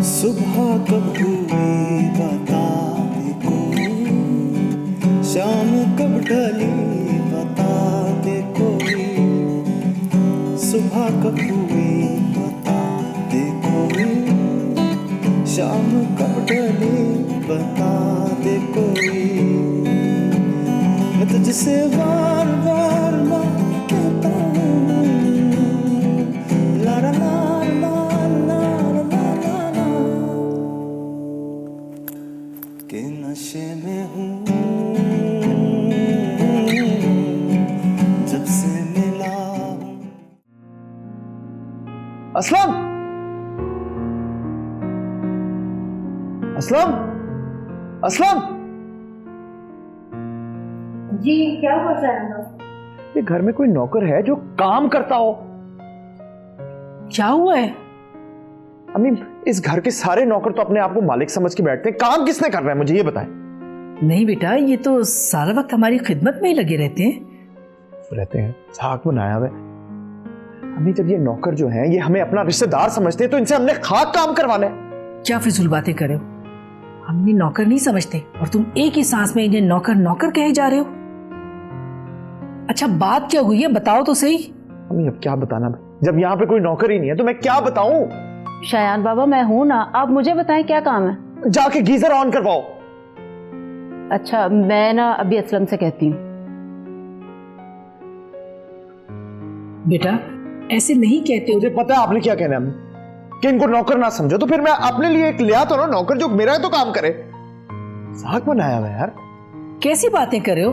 सुबह कब हुई बता दे कोई, शाम कब ढली बता दे कोई, सुबह कब हुई बता दे कोई, शाम कब ढली बता दे कोई। मैं तुझसे बार बार ना कहता हूँ, ला ला ला ला ला ला ला ला, कि नशे में हूँ जब से मिला हूँ। असलम, असलम, असलम। जी क्या हो रहा है? ये घर में कोई नौकर है जो काम करता हो? क्या हुआ है? अम्मी, इस घर के सारे नौकर तो अपने आप को मालिक समझ के बैठते हैं। काम किसने करना है मुझे ये बताएं। नहीं बेटा, ये तो सारा वक्त हमारी खिदमत में ही लगे रहते हैं। साग बनाया हुआ है। अम्मी, जब ये नौकर जो हैं ये हमें अपना रिश्तेदार समझते हैं तो इनसे हमने खाक काम करवाना है। क्या फिजूल बातें कर रहे हो? हम इन्हें नौकर नहीं समझते और तुम एक ही सांस में इन्हें नौकर नौकर कहे जा रहे हो। अच्छा बात क्या हुई है बताओ तो सही। अम्मी अब क्या बताना, जब यहाँ पे कोई नौकर ही नहीं है तो मैं क्या बताऊं। शायान बाबा मैं हूं ना, आप मुझे बताएं क्या काम है। जाके गीजर ऑन करवाओ। अच्छा मैं ना अभी असलम से कहती हूँ। बेटा ऐसे नहीं कहते हो। मुझे पता है आपने क्या कहना है कि इनको नौकर ना समझो, तो फिर मैं अपने लिए एक लिया तो ना नौकर जो मेरा है तो काम करे। साग बनाया हुआ यार। कैसी बातें कर रहे हो?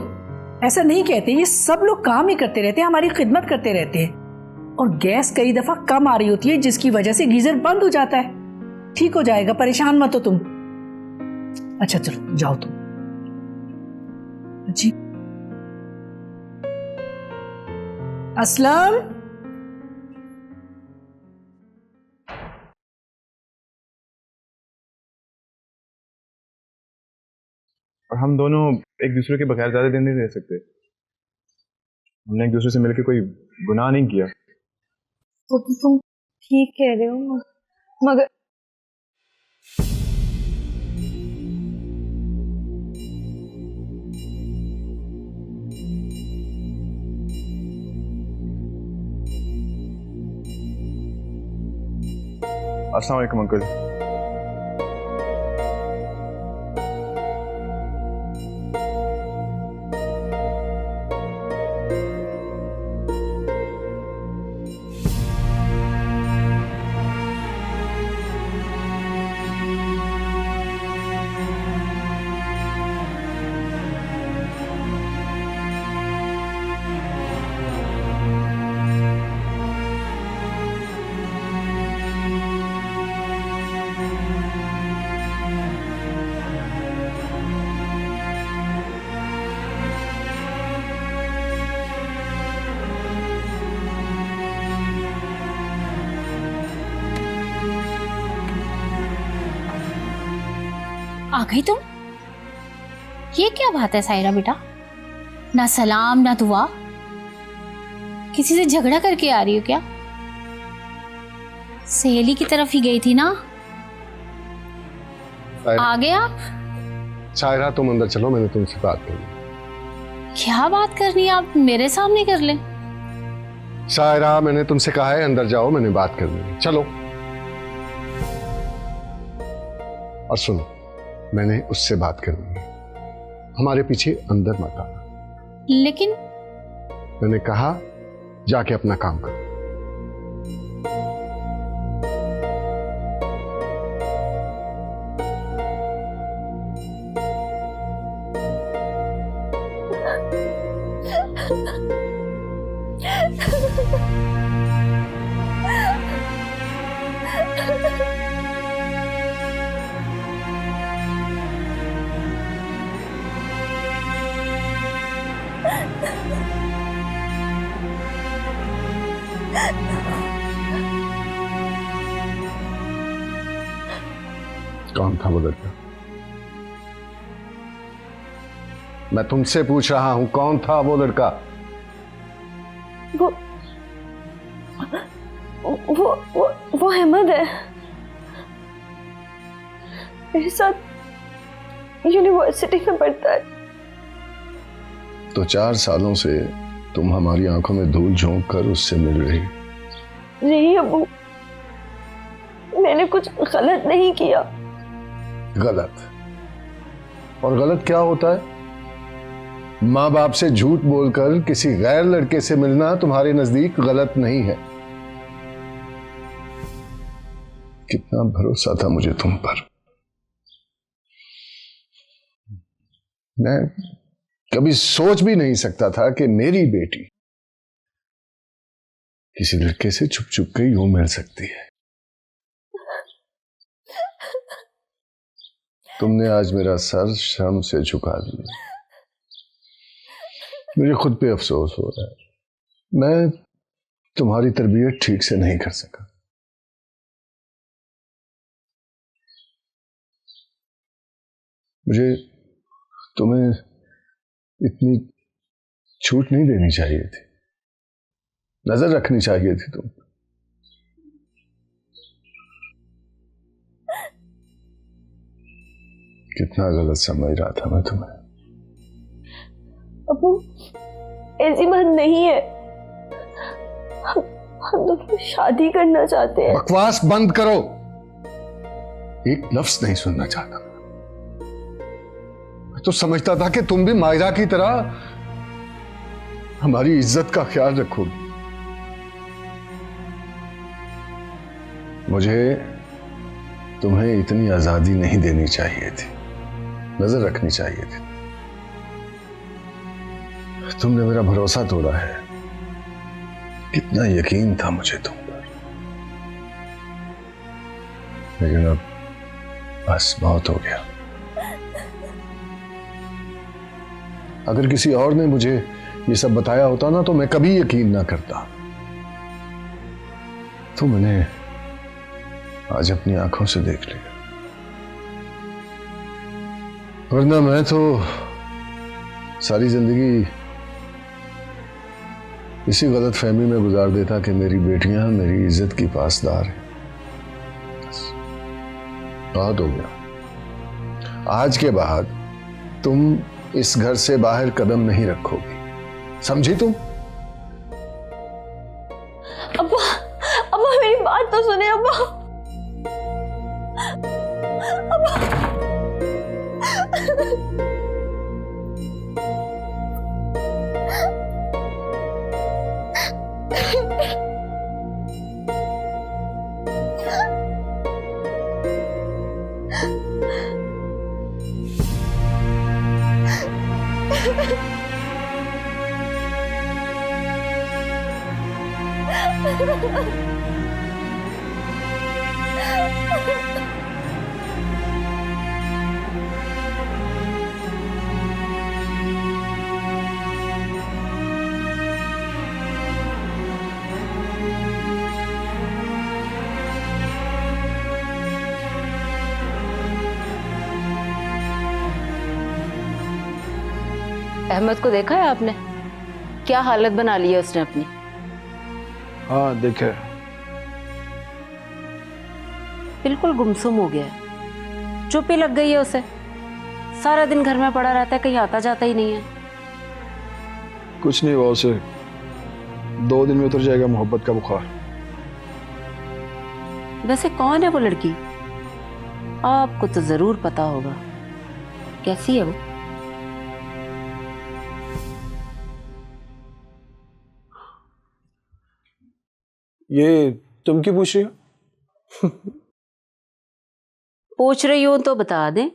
ऐसा नहीं कहते, ये सब लोग काम ही करते रहते हैं, हमारी खिदमत करते रहते हैं। और गैस कई दफा कम आ रही होती है जिसकी वजह से गीजर बंद हो जाता है। ठीक हो जाएगा, परेशान मत हो तुम। अच्छा चलो जाओ तुम। जी असलम, और हम दोनों एक दूसरे के बगैर ज्यादा दिन नहीं रह सकते। हमने एक दूसरे से मिलकर कोई गुनाह नहीं किया। तो तुम ठीक कह रहे हो, मगर अस्सलाम वालेकुम अंकल। आ गई तुम? ये क्या बात है सायरा बेटा, ना सलाम ना दुआ, किसी से झगड़ा करके आ रही हो क्या? सहेली की तरफ ही गई थी ना, आ गए आप? सायरा तुम अंदर चलो, मैंने तुमसे बात करनी। क्या बात करनी है, आप मेरे सामने कर लें। सायरा मैंने तुमसे कहा है अंदर जाओ, मैंने बात करनी है, चलो। और सुनो, मैंने उससे बात करनी है, हमारे पीछे अंदर मत आना। लेकिन मैंने कहा जाके अपना काम करो। कौन था वो लड़का? मैं तुमसे पूछ रहा हूं, कौन था वो लड़का? वो अहमद है, मेरे साथ यूनिवर्सिटी में पढ़ता है। तो 4 सालों से तुम हमारी आंखों में धूल झोंक कर उससे मिल रही? नहीं अबू, मैंने कुछ गलत नहीं किया। गलत? और गलत क्या होता है? माँ बाप से झूठ बोलकर किसी गैर लड़के से मिलना तुम्हारे नजदीक गलत नहीं है। कितना भरोसा था मुझे तुम पर। मैं कभी सोच भी नहीं सकता था कि मेरी बेटी किसी लड़के से छुप छुप के यूं मिल सकती है। तुमने आज मेरा सर शर्म से झुका दिया। मुझे खुद पे अफसोस हो रहा है, मैं तुम्हारी तरबियत ठीक से नहीं कर सका। मुझे तुम्हें इतनी छूट नहीं देनी चाहिए थी, नजर रखनी चाहिए थी तुम। कितना गलत समझ रहा था मैं तुम्हें। अबू, ऐसी बात नहीं है, हम दोनों शादी करना चाहते हैं। बकवास बंद करो, एक लफ्ज नहीं सुनना चाहता। मैं तो समझता था कि तुम भी मायरा की तरह हमारी इज्जत का ख्याल रखोगी। मुझे तुम्हें इतनी आजादी नहीं देनी चाहिए थी, नजर रखनी चाहिए थी। तुमने मेरा भरोसा तोड़ा है। कितना यकीन था मुझे तुम पर, लेकिन अब बस बहुत हो गया। अगर किसी और ने मुझे ये सब बताया होता ना, तो मैं कभी यकीन ना करता। तो मैंने आज अपनी आंखों से देख लिया, वरना मैं तो सारी जिंदगी इसी गलत फहमी में गुजार देता कि मेरी बेटियां मेरी इज्जत की पासदार हैं। बहुत हो गया। आज के बाद तुम इस घर से बाहर कदम नहीं रखोगी, समझी तुम? अब्बा, अब्बा मेरी बात तो सुने अब्बा। अहमद को देखा है आपने? क्या हालत बना ली है उसने अपनी। हाँ देखे। बिल्कुल गुमसुम हो गया है, चुप ही लग गई है उसे। सारा दिन घर में पड़ा रहता है, कहीं आता जाता ही नहीं है। कुछ नहीं हुआ उसे, 2 दिन में उतर जाएगा मोहब्बत का बुखार। वैसे कौन है वो लड़की? आपको तो जरूर पता होगा। कैसी है वो? ये तुम क्यों पूछ रही हो? पूछ रही हूं तो बता दें।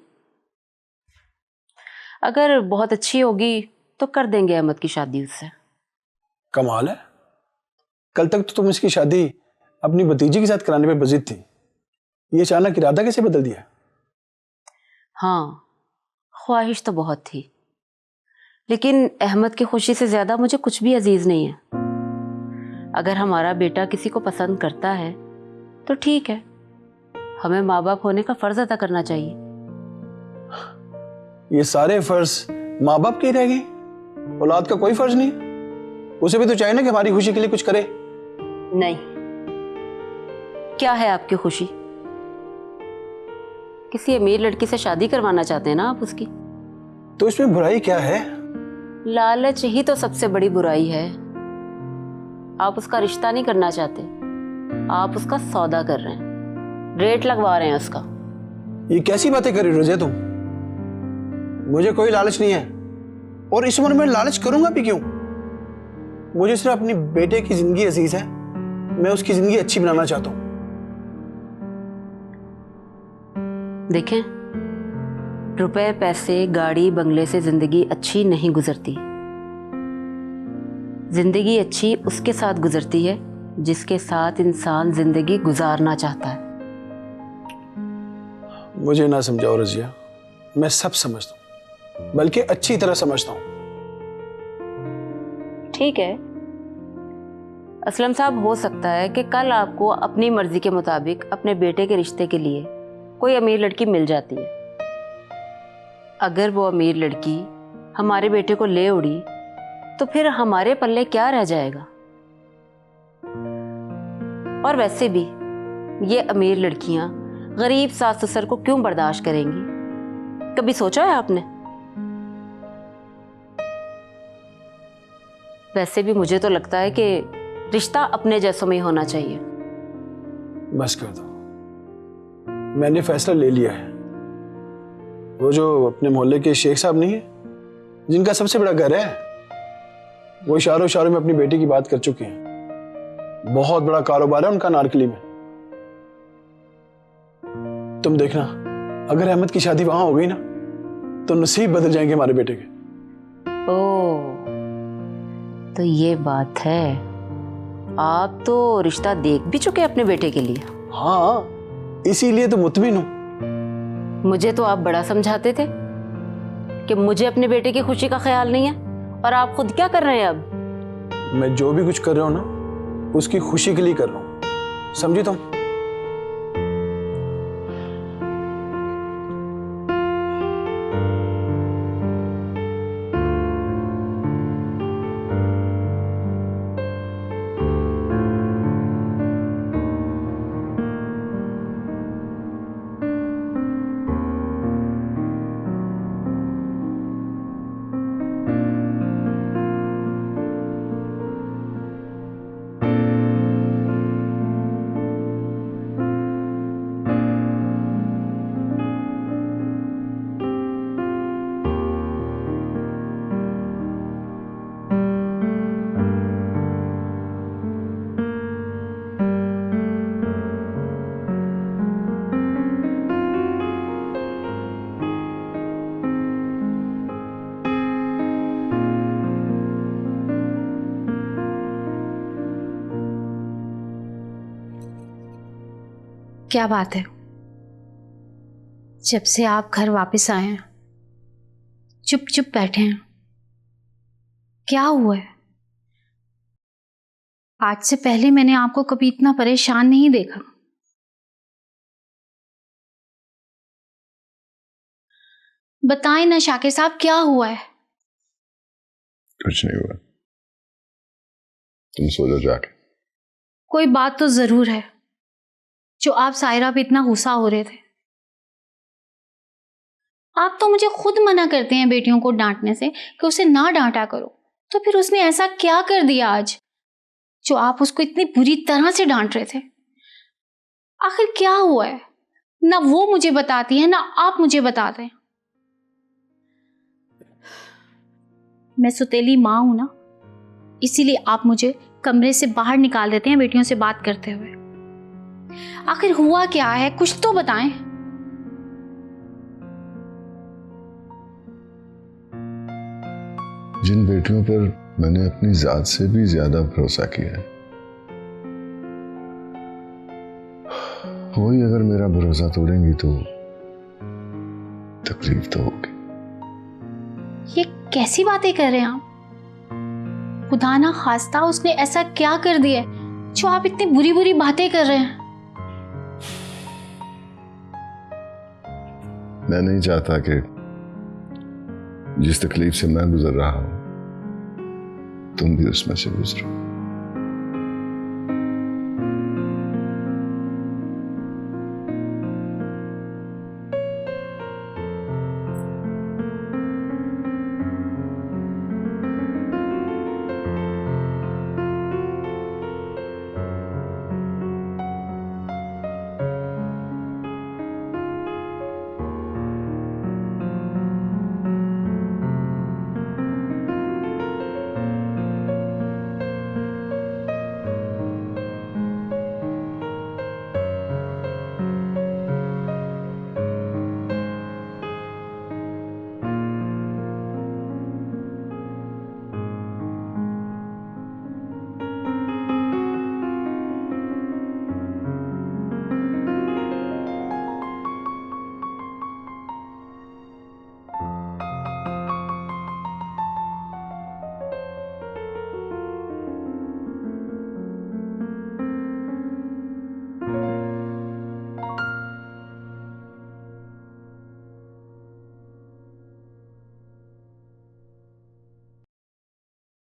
अगर बहुत अच्छी होगी तो कर देंगे अहमद की शादी उससे। कमाल है, कल तक तो तुम इसकी शादी अपनी भतीजी के साथ कराने पे बजिद थी, ये अचानक इरादा कैसे बदल दिया? हाँ, ख्वाहिश तो बहुत थी, लेकिन अहमद की खुशी से ज्यादा मुझे कुछ भी अजीज नहीं है। अगर हमारा बेटा किसी को पसंद करता है तो ठीक है, हमें माँ बाप होने का फर्ज अदा करना चाहिए। ये सारे फर्ज माँ बाप की रह गई, औलाद का कोई फर्ज नहीं, उसे भी तो चाहिए ना कि हमारी खुशी के लिए कुछ करे। नहीं, क्या है आपकी खुशी? किसी अमीर लड़की से शादी करवाना चाहते हैं ना आप उसकी? तो इसमें बुराई क्या है? लालच ही तो सबसे बड़ी बुराई है। आप उसका रिश्ता नहीं करना चाहते, आप उसका सौदा कर रहे हैं, रेट लगवा रहे हैं उसका। ये कैसी बातें कर रही हो रज़िया तुम? मुझे कोई लालच नहीं है, और इस उम्र में लालच करूंगा भी क्यों? मुझे सिर्फ अपनी बेटे की जिंदगी अजीज है, मैं उसकी जिंदगी अच्छी बनाना चाहता हूं। देखें, रुपए पैसे गाड़ी बंगले से जिंदगी अच्छी नहीं गुजरती। जिंदगी अच्छी उसके साथ गुजरती है जिसके साथ इंसान जिंदगी गुजारना चाहता है। मुझे ना समझाओ रज़िया, मैं सब समझता हूं, बल्कि अच्छी तरह समझता हूं। ठीक है असलम साहब, हो सकता है कि कल आपको अपनी मर्जी के मुताबिक अपने बेटे के रिश्ते के लिए कोई अमीर लड़की मिल जाती है। अगर वो अमीर लड़की हमारे बेटे को ले उड़ी तो फिर हमारे पल्ले क्या रह जाएगा? और वैसे भी ये अमीर लड़कियां गरीब सास ससुर को क्यों बर्दाश्त करेंगी? कभी सोचा है आपने? वैसे भी मुझे तो लगता है कि रिश्ता अपने जैसों में ही होना चाहिए। बस कर दो, मैंने फैसला ले लिया है। वो जो अपने मोहल्ले के शेख साहब नहीं है, जिनका सबसे बड़ा घर है, वो इशारों इशारों में अपनी बेटी की बात कर चुके हैं। बहुत बड़ा कारोबार है उनका नारकली में। तुम देखना, अगर अहमद की शादी वहां हो गई ना, तो नसीब बदल जाएंगे हमारे बेटे के। ओह, तो ये बात है, आप तो रिश्ता देख भी चुके अपने बेटे के लिए? हाँ, इसीलिए तो मुतमिन हूं। मुझे तो आप बड़ा समझाते थे कि मुझे अपने बेटे की खुशी का ख्याल नहीं है, और आप खुद क्या कर रहे हैं अब? मैं जो भी कुछ कर रहा हूं ना, उसकी खुशी के लिए कर रहा हूं, समझी तुम? क्या बात है? जब से आप घर वापस आए हैं चुप चुप बैठे हैं, क्या हुआ है? आज से पहले मैंने आपको कभी इतना परेशान नहीं देखा। बताएं ना शाकिर साहब, क्या हुआ है? कुछ नहीं हुआ, तुम सो जाओ जाके। कोई बात तो जरूर है जो आप सायरा पे इतना गुस्सा हो रहे थे। आप तो मुझे खुद मना करते हैं बेटियों को डांटने से कि उसे ना डांटा करो, तो फिर उसने ऐसा क्या कर दिया आज जो आप उसको इतनी बुरी तरह से डांट रहे थे? आखिर क्या हुआ है? ना वो मुझे बताती है ना आप मुझे बताते हैं। मैं सुतेली माँ हूं ना, इसीलिए आप मुझे कमरे से बाहर निकाल देते हैं बेटियों से बात करते हुए। आखिर हुआ क्या है, कुछ तो बताएं। जिन बेटियों पर मैंने अपनी जात से भी ज्यादा भरोसा किया है, वही अगर मेरा भरोसा तोड़ेंगी तो तकलीफ तो होगी। ये कैसी बातें कर रहे हैं आप? खुदा ना खास्ता उसने ऐसा क्या कर दिया है जो आप इतनी बुरी बुरी बातें कर रहे हैं? मैं नहीं चाहता कि जिस तकलीफ से मैं गुजर रहा हूं तुम भी उसमें से गुजरो।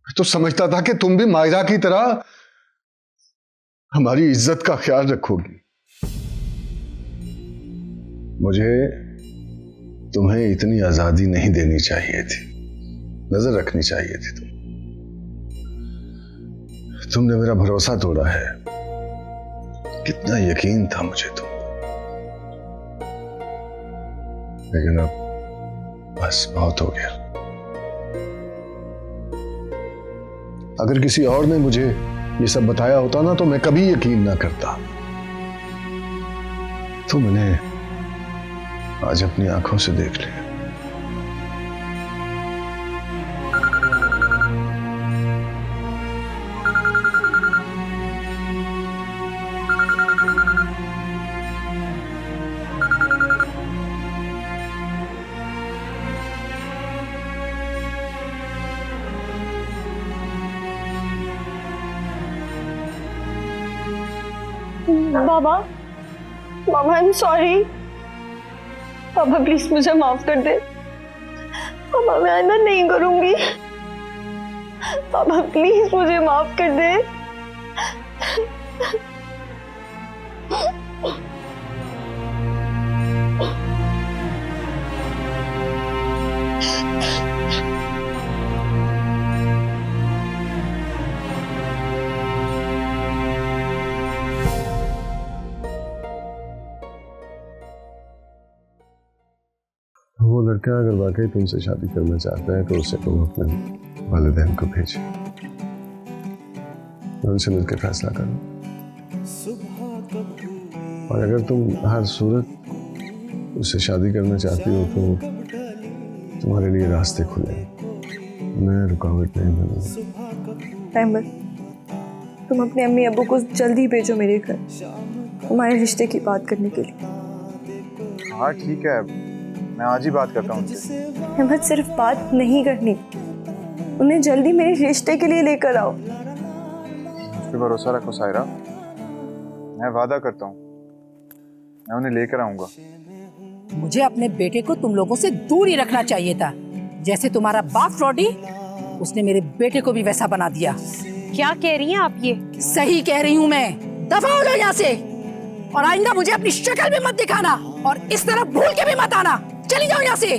तो समझता था कि तुम भी मायरा की तरह हमारी इज्जत का ख्याल रखोगी। मुझे तुम्हें इतनी आजादी नहीं देनी चाहिए थी, नजर रखनी चाहिए थी। तुमने मेरा भरोसा तोड़ा है। कितना यकीन था मुझे तुम, लेकिन अब बस बहुत हो गया। अगर किसी और ने मुझे ये सब बताया होता ना तो मैं कभी यकीन ना करता। तो मैंने आज अपनी आंखों से देख लिया। बाबा, बाबा आई एम सॉरी। बाबा प्लीज मुझे माफ कर दे। बाबा मैं आइंदा नहीं करूंगी। बाबा प्लीज मुझे माफ कर दे। वो लड़का अगर वाकई तुमसे शादी करना चाहता है तो उसे तुम अपने वालिदैन को भेजो, उनसे मिलकर फैसला करो। और अगर तुम हर सूरत उससे शादी करना चाहती हो तो तुम्हारे लिए रास्ते खुले, मैं रुकावट नहीं बनूंगा। अहमद, तुम अपने अम्मी अब्बू को जल्दी भेजो मेरे घर, हमारे रिश्ते की बात करने के लिए। हाँ ठीक है, मैं आज ही बात करता हूँ उनसे। अहमद सिर्फ बात नहीं करनी, उन्हें जल्दी मेरे रिश्ते के लिए लेकर आओ। मुझ पे भरोसा रखो सायरा, मैं वादा करता हूँ मैं उन्हें लेकर आऊंगा। मुझे अपने बेटे को तुम लोगों से दूर ही रखना चाहिए था। जैसे तुम्हारा बाप फ्रॉडी, उसने मेरे बेटे को भी वैसा बना दिया। क्या कह रही हैं आप ये? सही कह रही हूँ मैं। दफा हो जाओ यहाँ से, और आइंदा मुझे अपनी शक्ल भी मत दिखाना और इस तरह भूल के भी मत आना। चली जाओ यहाँ से।